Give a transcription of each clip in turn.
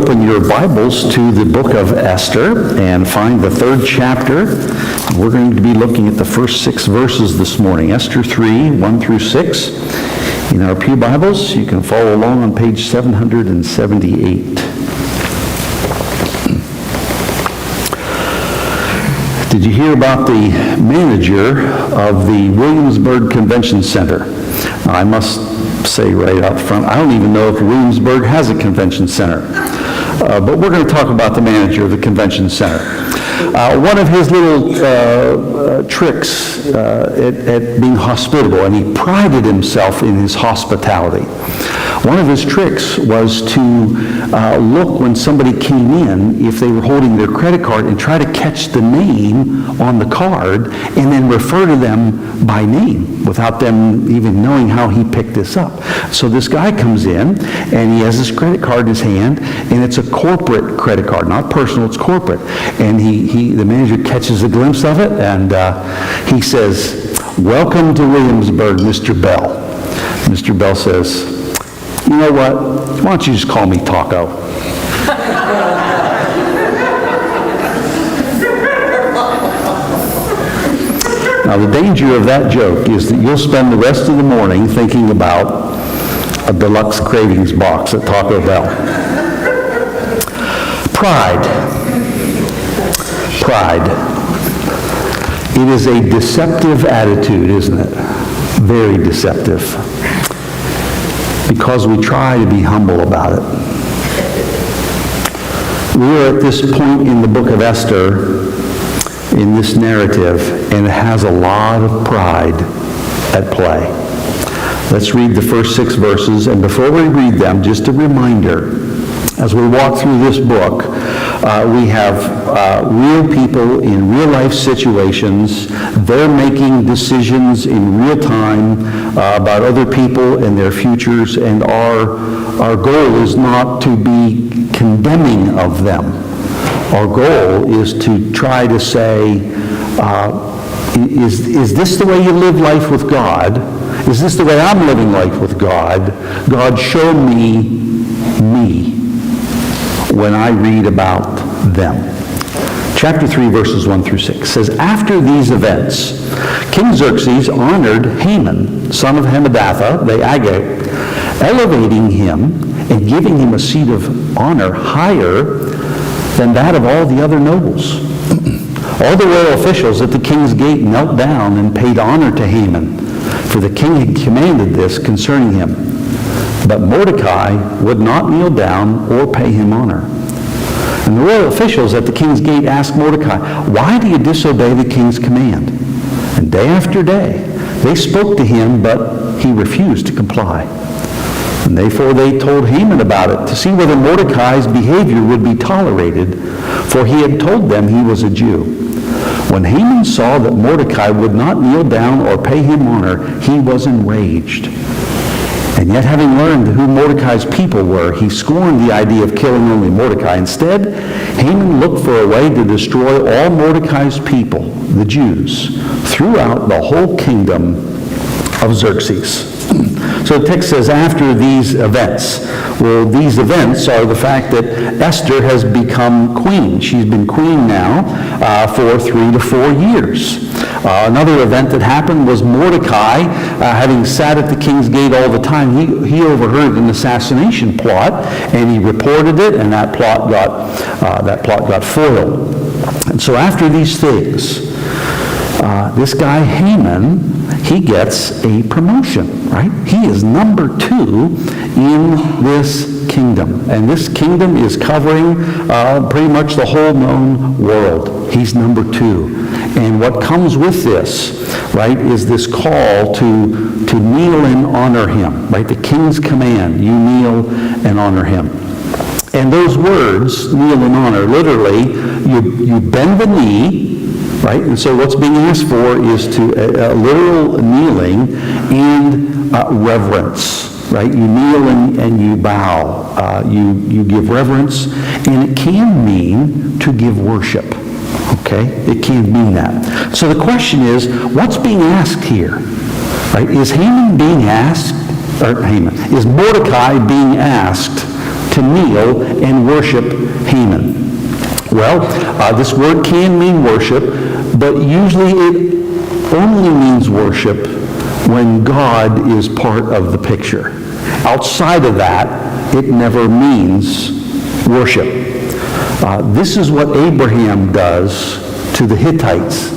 open your Bibles to the book of Esther and find the 3rd chapter. We're going to be looking at the first 6 verses this morning. Esther 3, 1 through 6. In our pew Bibles, you can follow along on page 778. Did you hear about the manager of the Williamsburg Convention Center? Now, I must say right up front, I don't even know if Williamsburg has a convention center. But we're going to talk about the manager of the convention center. One of his little tricks at being hospitable, and he prided himself in his hospitality. One of his tricks was to look when somebody came in, if they were holding their credit card, and try to catch the name on the card and then refer to them by name without them even knowing how he picked this up. So this guy comes in and he has his credit card in his hand, and it's a corporate credit card, not personal, it's corporate. And the manager catches a glimpse of it, and he says, "Welcome to Williamsburg, Mr. Bell." Mr. Bell says, "You know what? Why don't you just call me Taco?" Now, the danger of that joke is that you'll spend the rest of the morning thinking about a deluxe cravings box at Taco Bell. Pride. It is a deceptive attitude, isn't it? Very deceptive. Because we try to be humble about it. We're at this point in the book of Esther, in this narrative, and it has a lot of pride at play. Let's read the first 6 verses, and before we read them, just a reminder, as we walk through this book, we have real people in real life situations. They're making decisions in real time about other people and their futures, and our goal is not to be condemning of them. Our goal is to try to say, is this the way you live life with God? Is this the way I'm living life with God? God, show me when I read about them. Chapter 3, verses 1 through 6 says, "After these events, King Xerxes honored Haman, son of Hammedatha, the Agagite, elevating him and giving him a seat of honor higher than that of all the other nobles. All the royal officials at the king's gate knelt down and paid honor to Haman, for the king had commanded this concerning him. But Mordecai would not kneel down or pay him honor. And the royal officials at the king's gate asked Mordecai, 'Why do you disobey the king's command?' And day after day they spoke to him, but he refused to comply. And therefore they told Haman about it, to see whether Mordecai's behavior would be tolerated, for he had told them he was a Jew. When Haman saw that Mordecai would not kneel down or pay him honor, he was enraged. And yet, having learned who Mordecai's people were, he scorned the idea of killing only Mordecai. Instead, Haman looked for a way to destroy all Mordecai's people, the Jews, throughout the whole kingdom of Xerxes." So the text says, after these events. Well, these events are the fact that Esther has become queen. She's been queen now for 3 to 4 years. Another event that happened was Mordecai, having sat at the king's gate all the time, he overheard an assassination plot, and he reported it, and that plot got foiled. And so after these things, this guy Haman, he gets a promotion, right? He is number 2 in this kingdom. And this kingdom is covering pretty much the whole known world. He's number 2. And what comes with this, right, is this call to kneel and honor him, right? The king's command, you kneel and honor him. And those words, kneel and honor, literally, you bend the knee, right? And so what's being asked for is to a literal kneeling and reverence, right? You kneel and you bow. You give reverence, and it can mean to give worship. Okay? It can mean that. So the question is, what's being asked here? Right? Is Haman being asked, or Haman, is Mordecai being asked to kneel and worship Haman. Well, this word can mean worship, but usually it only means worship when God is part of the picture. Outside of that, it never means worship. This is what Abraham does to the Hittites,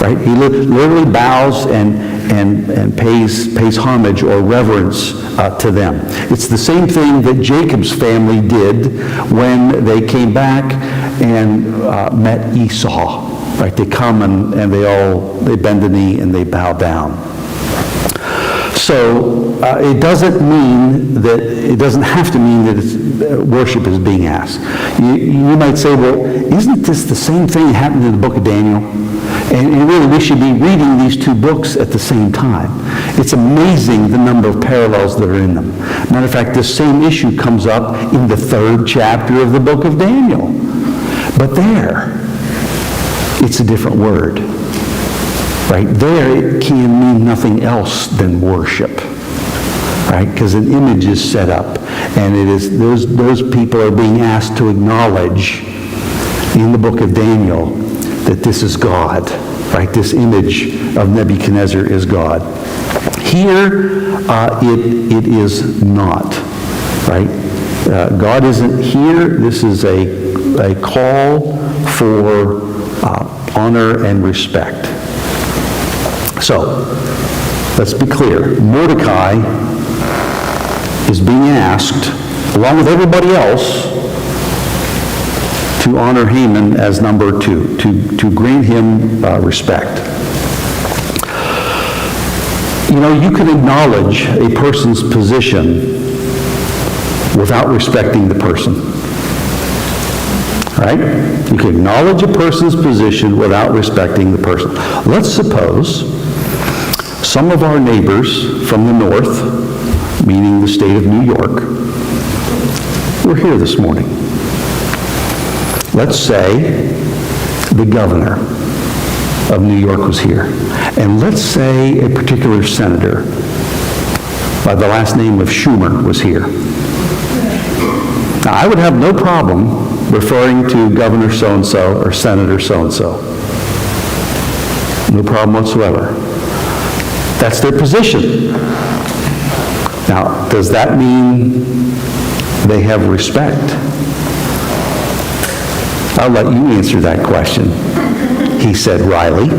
right? He literally bows and pays homage or reverence to them. It's the same thing that Jacob's family did when they came back and met Esau. Right? They come and they bend the knee and they bow down. So it doesn't have to mean that worship is being asked. You might say, well, isn't this the same thing that happened in the book of Daniel? And really, we should be reading these two books at the same time. It's amazing the number of parallels that are in them. Matter of fact, this same issue comes up in the 3rd chapter of the book of Daniel. But there, it's a different word. Right? There, it can mean nothing else than worship. Right? Because an image is set up. And it is those people are being asked to acknowledge in the book of Daniel that this is God, right? This image of Nebuchadnezzar is God. Here, it is not, right? God isn't here. This is a call for honor and respect. So, let's be clear. Mordecai is being asked, along with everybody else, to honor Haman as number 2, to grant him respect. You know, you can acknowledge a person's position without respecting the person. Right? You can acknowledge a person's position without respecting the person. Let's suppose some of our neighbors from the north, meaning the state of New York, were here this morning. Let's say the governor of New York was here. And let's say a particular senator by the last name of Schumer was here. Now, I would have no problem referring to Governor so-and-so or Senator so-and-so. No problem whatsoever. That's their position. Now, does that mean they have respect? I'll let you answer that question, he said wryly.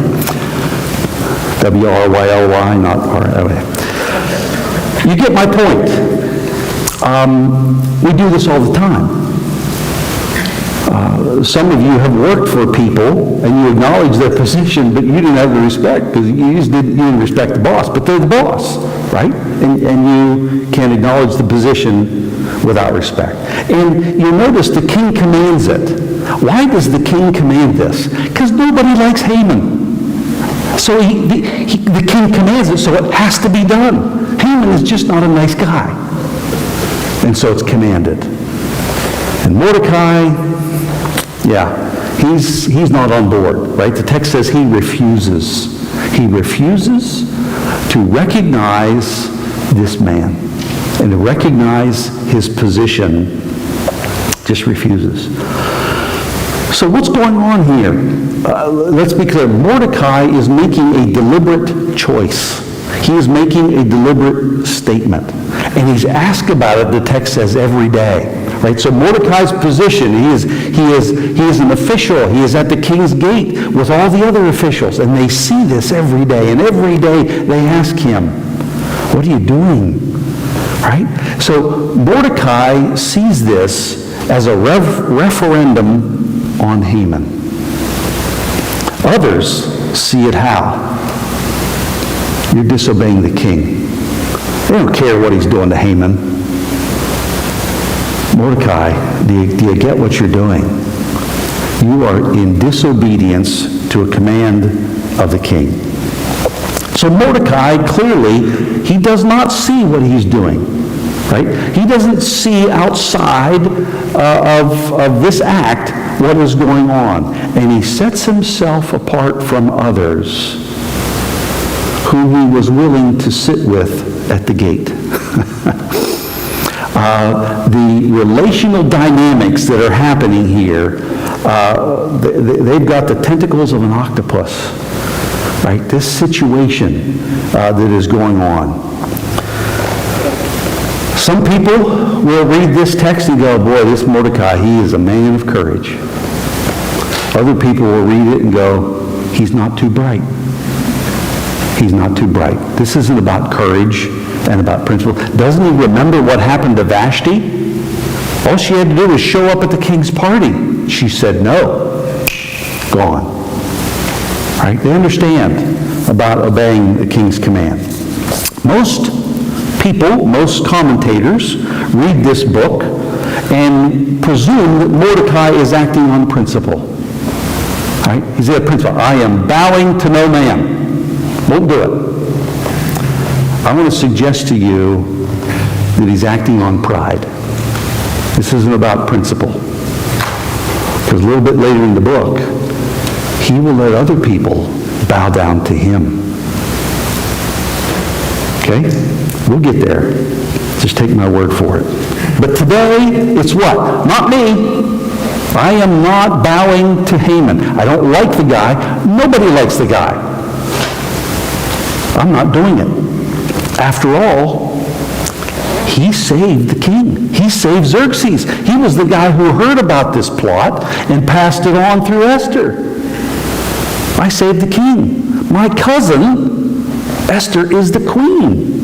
W-R-Y-L-Y, not R-O-A. You get my point. We do this all the time. Some of you have worked for people and you acknowledge their position, but you didn't have the respect because you didn't respect the boss, but they're the boss, right? And you can't acknowledge the position without respect. And you'll notice the king commands it. Why does the king command this? Because nobody likes Haman. So the king commands it, so it has to be done. Haman is just not a nice guy. And so it's commanded. And Mordecai, he's not on board, right? The text says he refuses. He refuses to recognize this man and to recognize his position. Just refuses. So what's going on here? Let's be clear. Mordecai is making a deliberate choice. He is making a deliberate statement. And he's asked about it, the text says, every day. Right? So Mordecai's position, he is an official. He is at the king's gate with all the other officials. And they see this every day. And every day they ask him, what are you doing? Right? So Mordecai sees this as a referendum on Haman. Others see it how? You're disobeying the king. They don't care what he's doing to Haman. Mordecai, do you get what you're doing? You are in disobedience to a command of the king. So Mordecai, clearly, he does not see what he's doing. Right? He doesn't see outside of this act what is going on. And he sets himself apart from others whom he was willing to sit with at the gate. The relational dynamics that are happening here, they've got the tentacles of an octopus, right? This situation that is going on. Some people will read this text and go, boy, this Mordecai, he is a man of courage. Other people will read it and go, he's not too bright. He's not too bright. This isn't about courage and about principle. Doesn't he remember what happened to Vashti? All she had to do was show up at the king's party. She said no. Gone. Right? They understand about obeying the king's command. Most people, most commentators, read this book and presume that Mordecai is acting on principle. Right? He's a principle. I am bowing to no man. Won't do it. I want to suggest to you that he's acting on pride. This isn't about principle. Because a little bit later in the book, he will let other people bow down to him. Okay? We'll get there. Just take my word for it. But today, it's what? Not me. I am not bowing to Haman. I don't like the guy. Nobody likes the guy. I'm not doing it. After all, he saved the king. He saved Xerxes. He was the guy who heard about this plot and passed it on through Esther. I saved the king. My cousin, Esther, is the queen.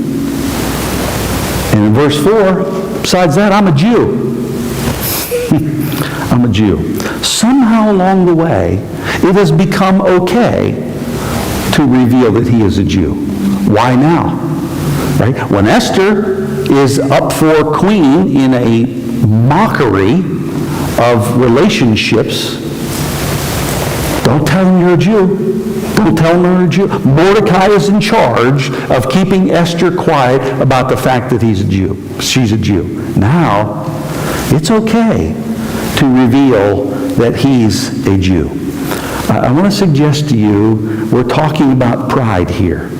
And in verse 4, besides that, I'm a Jew. I'm a Jew. Somehow along the way, it has become okay to reveal that he is a Jew. Why now? Right? When Esther is up for queen in a mockery of relationships, don't tell him you're a Jew. Don't tell him you're a Jew. Mordecai is in charge of keeping Esther quiet about the fact that he's a Jew. She's a Jew. Now, it's okay to reveal that he's a Jew. I want to suggest to you, we're talking about pride here,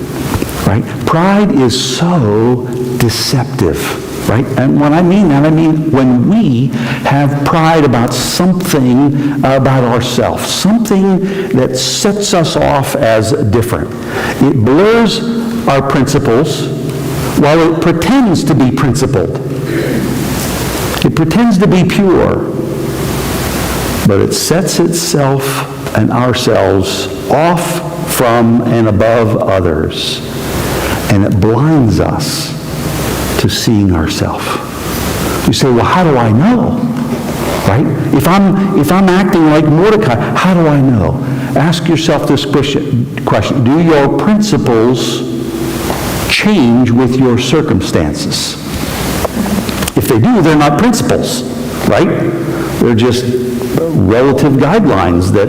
right? Pride is so deceptive, right? And when I mean that, I mean when we have pride about something about ourselves, something that sets us off as different. It blurs our principles while it pretends to be principled. It pretends to be pure, but it sets itself and ourselves off from and above others, and it blinds us to seeing ourselves. You say, well, how do I know? Right? If I'm acting like Mordecai, how do I know? Ask yourself this question. Do your principles change with your circumstances? If they do, they're not principles, right? They're just relative guidelines that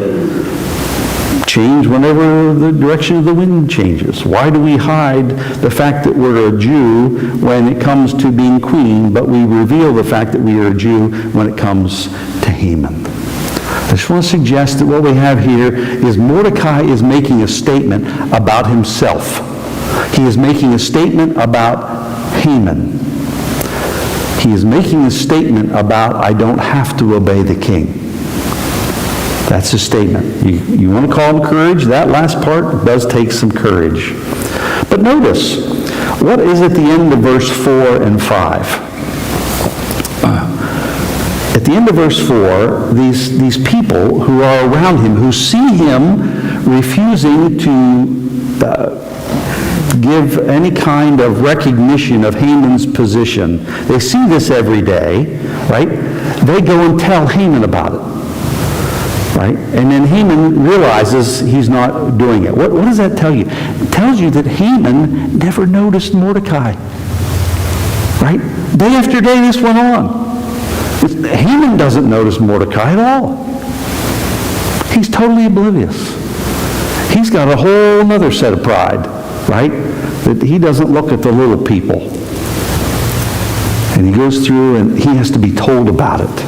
change whenever the direction of the wind changes. Why do we hide the fact that we're a Jew when it comes to being queen, but we reveal the fact that we are a Jew when it comes to Haman? I just want to suggest that what we have here is Mordecai is making a statement about himself. He is making a statement about Haman. He is making a statement about, I don't have to obey the king. That's a statement. You want to call him courage? That last part does take some courage. But notice, what is at the end of verse 4 and 5? At the end of verse 4, these people who are around him, who see him refusing to give any kind of recognition of Haman's position, they see this every day, right? They go and tell Haman about it. Right? And then Haman realizes he's not doing it. What does that tell you? It tells you that Haman never noticed Mordecai. Right? Day after day this went on. Haman doesn't notice Mordecai at all. He's totally oblivious. He's got a whole other set of pride, right? That he doesn't look at the little people. And he goes through and he has to be told about it.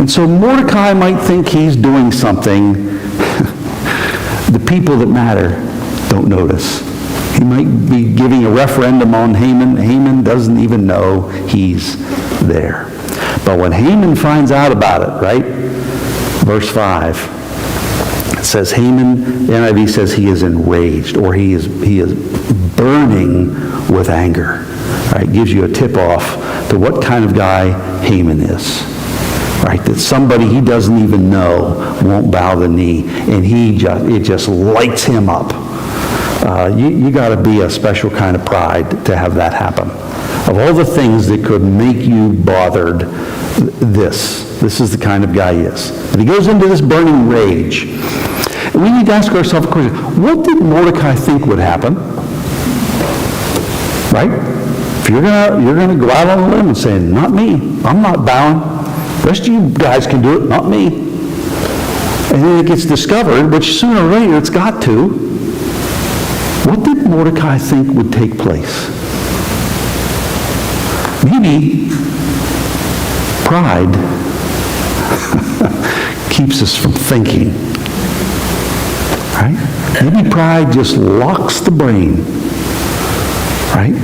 And so Mordecai might think he's doing something the people that matter don't notice. He might be giving a referendum on Haman. Haman doesn't even know he's there. But when Haman finds out about it, right? Verse 5. It says Haman, the NIV says he is enraged, or he is burning with anger. Right? Gives you a tip-off to what kind of guy Haman is. Right? That somebody he doesn't even know won't bow the knee, and it just lights him up. You got to be a special kind of pride to have that happen. Of all the things that could make you bothered, this is the kind of guy he is. And he goes into this burning rage. And we need to ask ourselves a question. What did Mordecai think would happen? Right? If you're gonna go out on a limb and say, not me, I'm not bowing. The rest of you guys can do it, not me. And then it gets discovered, which sooner or later it's got to. What did Mordecai think would take place? Maybe pride keeps us from thinking. Right? Maybe pride just locks the brain. Right?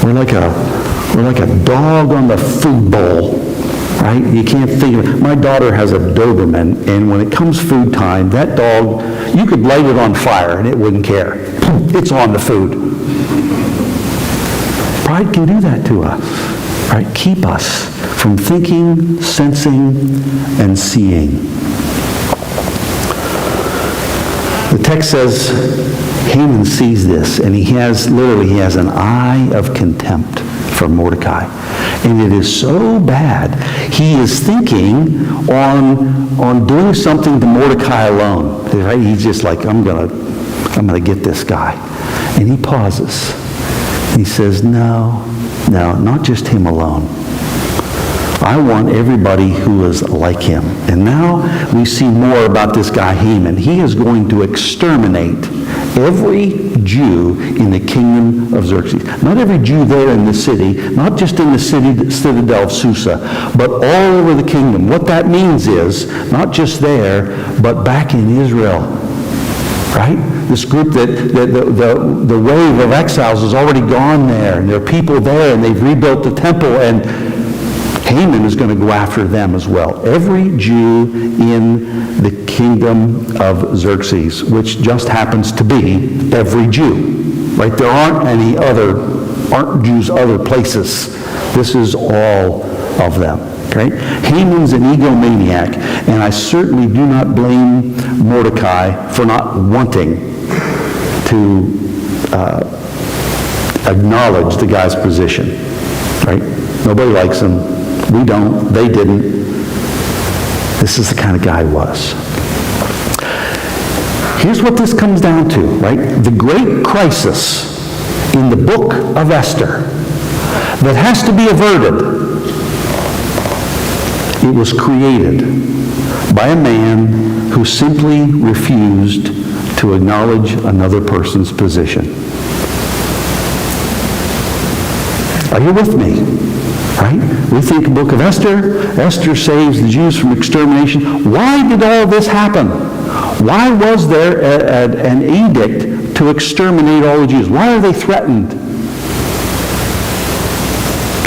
We're like a dog on the food bowl. Right? You can't think of it. My daughter has a Doberman, and when it comes food time, that dog, you could light it on fire and it wouldn't care. It's on the food. Pride can do that to us. Right? Keep us from thinking, sensing, and seeing. The text says Haman sees this, and he has an eye of contempt for Mordecai. And it is so bad, he is thinking on doing something to Mordecai alone. Right? He's just like, I'm gonna get this guy. And he pauses. He says, no, not just him alone. I want everybody who is like him. And now we see more about this guy Haman. He is going to exterminate every Jew in the kingdom of Xerxes. Not every Jew there in the city, not just in the citadel of Susa, but all over the kingdom. What that means is, not just there, but back in Israel. Right? This group that the wave of exiles has already gone there, and there are people there, and they've rebuilt the temple, and Haman is going to go after them as well. Every Jew in the kingdom of Xerxes, which just happens to be every Jew. Right? There aren't Jews other places. This is all of them. Okay? Haman's an egomaniac, and I certainly do not blame Mordecai for not wanting to acknowledge the guy's position. Right? Nobody likes him. We don't. They didn't. This is the kind of guy he was. Here's what this comes down to, right? The great crisis in the book of Esther that has to be averted. It was created by a man who simply refused to acknowledge another person's position. Are you with me? Right? We think the book of Esther. Esther saves the Jews from extermination. Why did all this happen? Why was there an edict to exterminate all the Jews? Why are they threatened?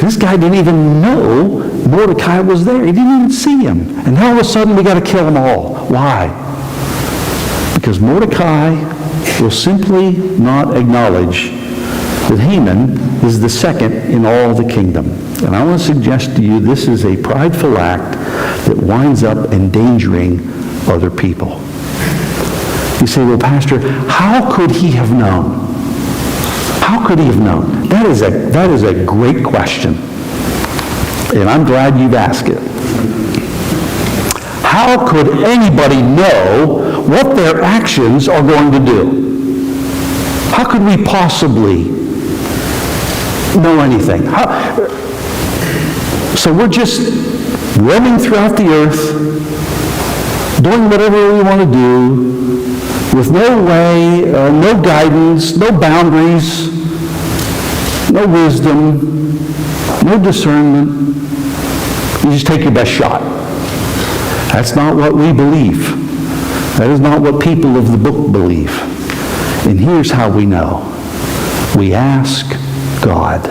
This guy didn't even know Mordecai was there. He didn't even see him. And now all of a sudden we got to kill them all. Why? Because Mordecai will simply not acknowledge that Haman is the second in all the kingdom. And I want to suggest to you this is a prideful act that winds up endangering other people. You say, well, Pastor, how could he have known? How could he have known? That is a great question. And I'm glad you've asked it. How could anybody know what their actions are going to do? How could we possibly know anything? So we're just roaming throughout the earth, doing whatever we want to do, with no way, no guidance, no boundaries, no wisdom, no discernment. You just take your best shot. That's not what we believe. That is not what people of the book believe. And here's how we know. We ask God.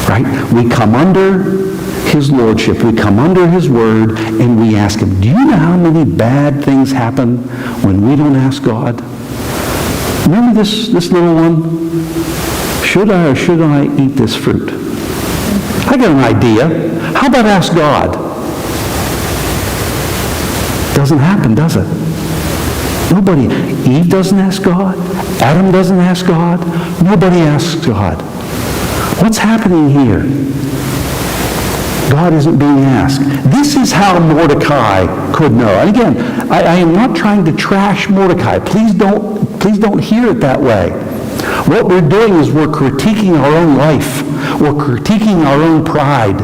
Right? We come under his lordship. We come under his word, and we ask him. Do you know how many bad things happen when we don't ask God? Remember this little one? Should I or shouldn't I eat this fruit? I got an idea. How about ask God? Doesn't happen, does it? Nobody. Eve doesn't ask God. Adam doesn't ask God. Nobody asks God. What's happening here? God isn't being asked. This is how Mordecai could know. And again, I am not trying to trash Mordecai. Please don't hear it that way. What we're doing is we're critiquing our own life. We're critiquing our own pride.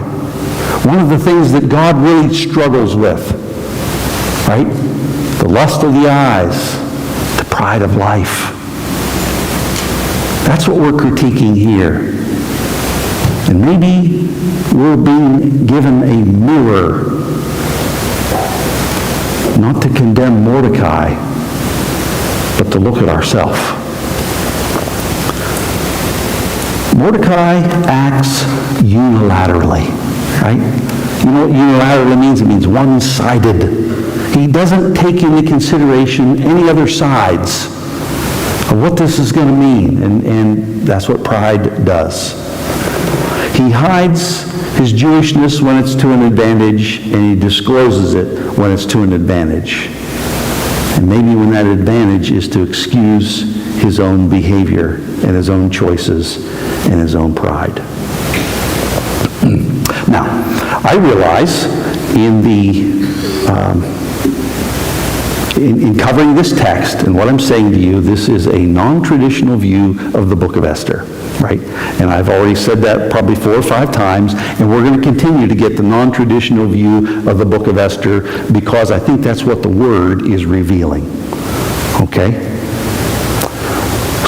One of the things that God really struggles with, right? The lust of the eyes, the pride of life. That's what we're critiquing here. And maybe we're being given a mirror, not to condemn Mordecai, but to look at ourselves. Mordecai acts unilaterally, right? You know what unilaterally means? It means one-sided. He doesn't take into consideration any other sides of what this is going to mean, and that's what pride does. He hides his Jewishness when it's to an advantage, and he discloses it when it's to an advantage. And maybe when that advantage is to excuse his own behavior and his own choices and his own pride. Now, I realize in covering this text and what I'm saying to you, this is a non-traditional view of the book of Esther, right? And I've already said that probably 4 or 5 times, and we're going to continue to get the non-traditional view of the book of Esther because I think that's what the Word is revealing, okay?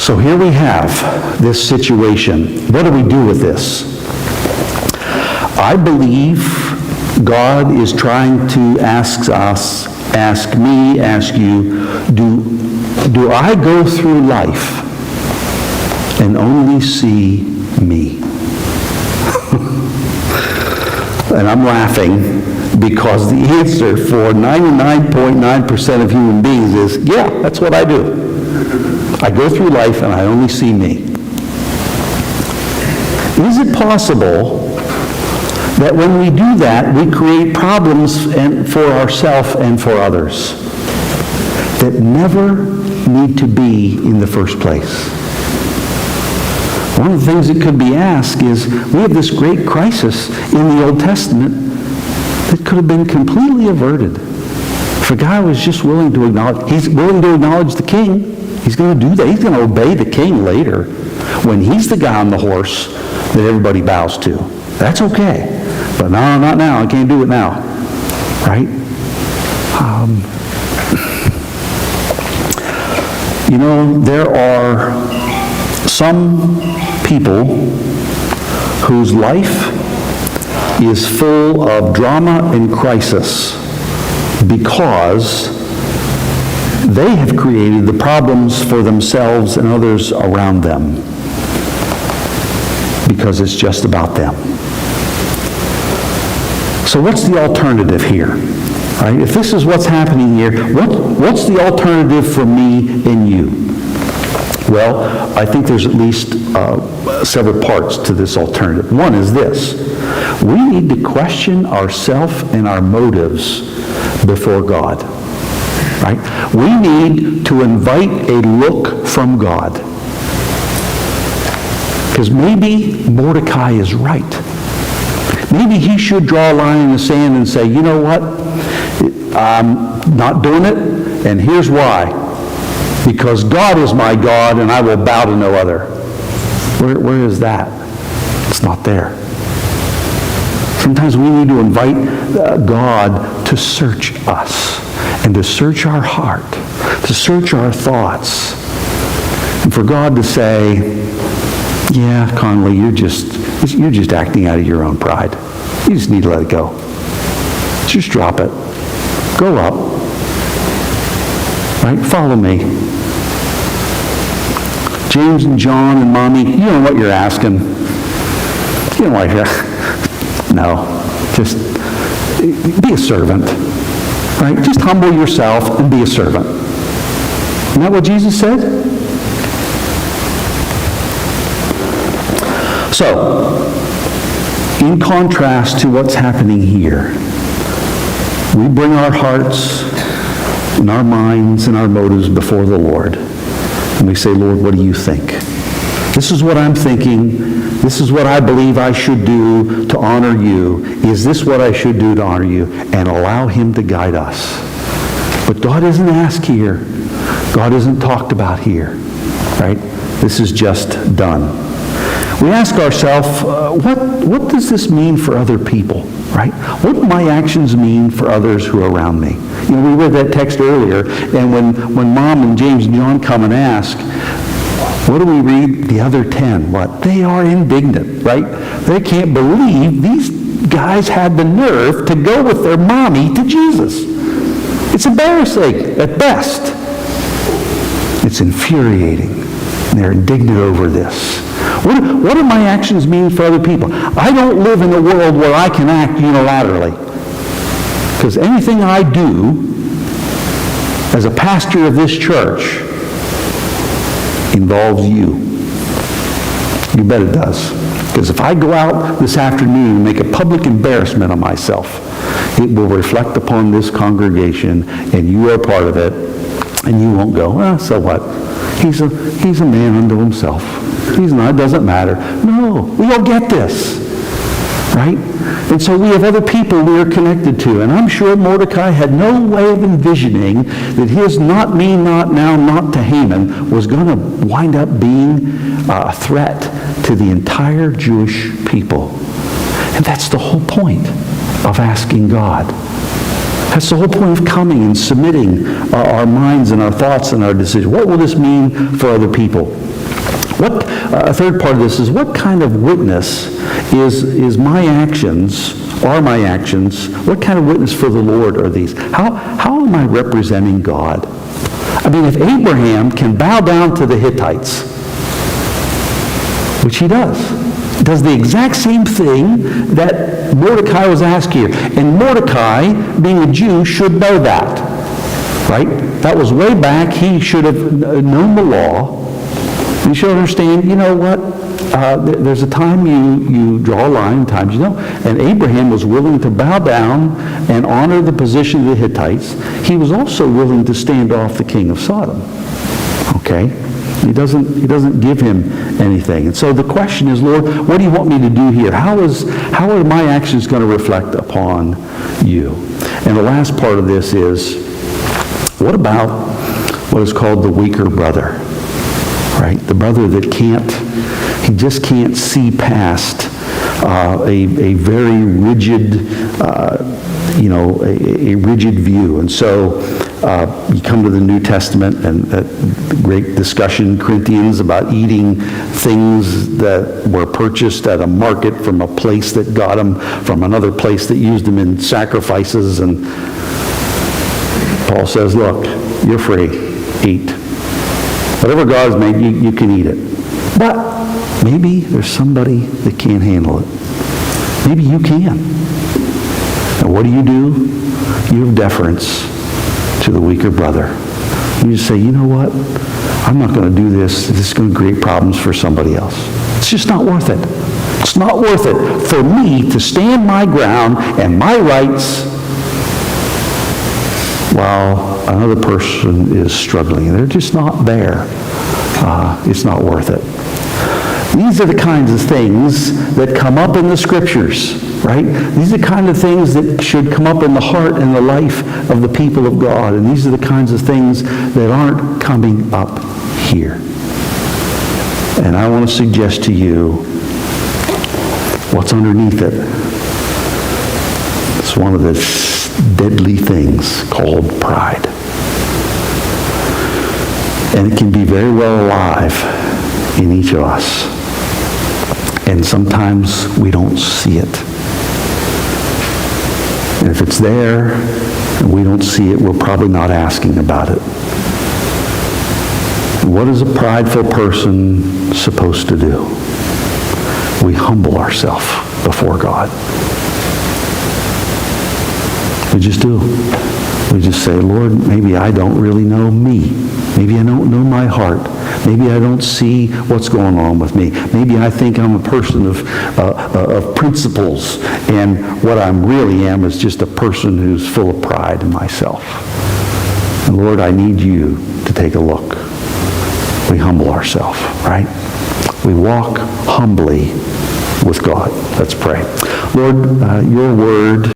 So here we have this situation. What do we do with this? I believe God is trying to ask us, ask me, ask you, do I go through life and only see me? And I'm laughing because the answer for 99.9% of human beings is, yeah, that's what I do. I go through life and I only see me. Is it possible that when we do that, we create problems for ourselves and for others that never need to be in the first place? One of the things that could be asked is, we have this great crisis in the Old Testament that could have been completely averted. If a guy was just willing to acknowledge the king, he's going to do that. He's going to obey the king later when he's the guy on the horse that everybody bows to. That's okay. But no, not now. I can't do it now. Right? There are some people whose life is full of drama and crisis because they have created the problems for themselves and others around them because it's just about them. So what's the alternative here? Right? If this is what's happening here, what's the alternative for me and you? Well, I think there's at least several parts to this alternative. One is this. We need to question ourselves and our motives before God. Right? We need to invite a look from God. Because maybe Mordecai is right. Maybe he should draw a line in the sand and say, you know what? I'm not doing it, and here's why. Because God is my God, and I will bow to no other. Where is that? It's not there. Sometimes we need to invite God to search us and to search our heart, to search our thoughts, and for God to say, yeah, Conley, you're just acting out of your own pride. You just need to let it go. Just drop it. Go up. Right? Follow me. James and John and Mommy, you know what you're asking. You know what you're No, just be a servant, right? Just humble yourself and be a servant. Isn't that what Jesus said? So, in contrast to what's happening here, we bring our hearts and our minds and our motives before the Lord. And we say, Lord, what do you think? This is what I'm thinking. This is what I believe I should do to honor you. Is this what I should do to honor you? And allow him to guide us. But God isn't asked here. God isn't talked about here. Right? This is just done. We ask ourselves, what does this mean for other people? Right? What do my actions mean for others who are around me? You know, we read that text earlier, and when Mom and James and John come and ask, what do we read? The other 10. What? They are indignant, right? They can't believe these guys had the nerve to go with their mommy to Jesus. It's embarrassing at best. It's infuriating. And they're indignant over this. What do my actions mean for other people? I don't live in a world where I can act unilaterally. Because anything I do as a pastor of this church involves you. You bet it does. Because if I go out this afternoon and make a public embarrassment of myself, it will reflect upon this congregation, and you are part of it, and you won't go, well, so what? He's a man unto himself. He's not, it doesn't matter. No, we all get this. Right? And so we have other people we are connected to. And I'm sure Mordecai had no way of envisioning that his not me, not now, not to Haman was going to wind up being a threat to the entire Jewish people. And that's the whole point of asking God. That's the whole point of coming and submitting our minds and our thoughts and our decisions. What will this mean for other people? A third part of this is, what kind of witness is my actions, what kind of witness for the Lord are these? How am I representing God? I mean, if Abraham can bow down to the Hittites, which he does the exact same thing that Mordecai was asked here. And Mordecai, being a Jew, should know that. Right? That was way back. He should have known the law. You should understand, you know what? There's a time you draw a line, times you don't. And Abraham was willing to bow down and honor the position of the Hittites. He was also willing to stand off the king of Sodom. Okay? He doesn't give him anything. And so the question is, Lord, what do you want me to do here? How are my actions going to reflect upon you? And the last part of this is, what about what is called the weaker brother? Right? The brother that he just can't see past a very rigid, a rigid view. And so you come to the New Testament and that great discussion in Corinthians about eating things that were purchased at a market from a place that got them from another place that used them in sacrifices. And Paul says, look, you're free. Eat. Whatever God has made, you can eat it. But maybe there's somebody that can't handle it. Maybe you can. And what do? You have deference to the weaker brother. You just say, you know what? I'm not going to do this. This is going to create problems for somebody else. It's just not worth it. It's not worth it for me to stand my ground and my rights while another person is struggling. They're just not there. It's not worth it. These are the kinds of things that come up in the Scriptures, right? These are the kind of things that should come up in the heart and the life of the people of God. And these are the kinds of things that aren't coming up here. And I want to suggest to you what's underneath it. It's one of the deadly things called pride. And it can be very well alive in each of us. And sometimes we don't see it. And if it's there and we don't see it, we're probably not asking about it. What is a prideful person supposed to do? We humble ourselves before God. We just do. We just say, Lord, maybe I don't really know me. Maybe I don't know my heart. Maybe I don't see what's going on with me. Maybe I think I'm a person of principles, and what I really am is just a person who's full of pride in myself. And Lord, I need you to take a look. We humble ourselves, right? We walk humbly with God. Let's pray. Lord, your word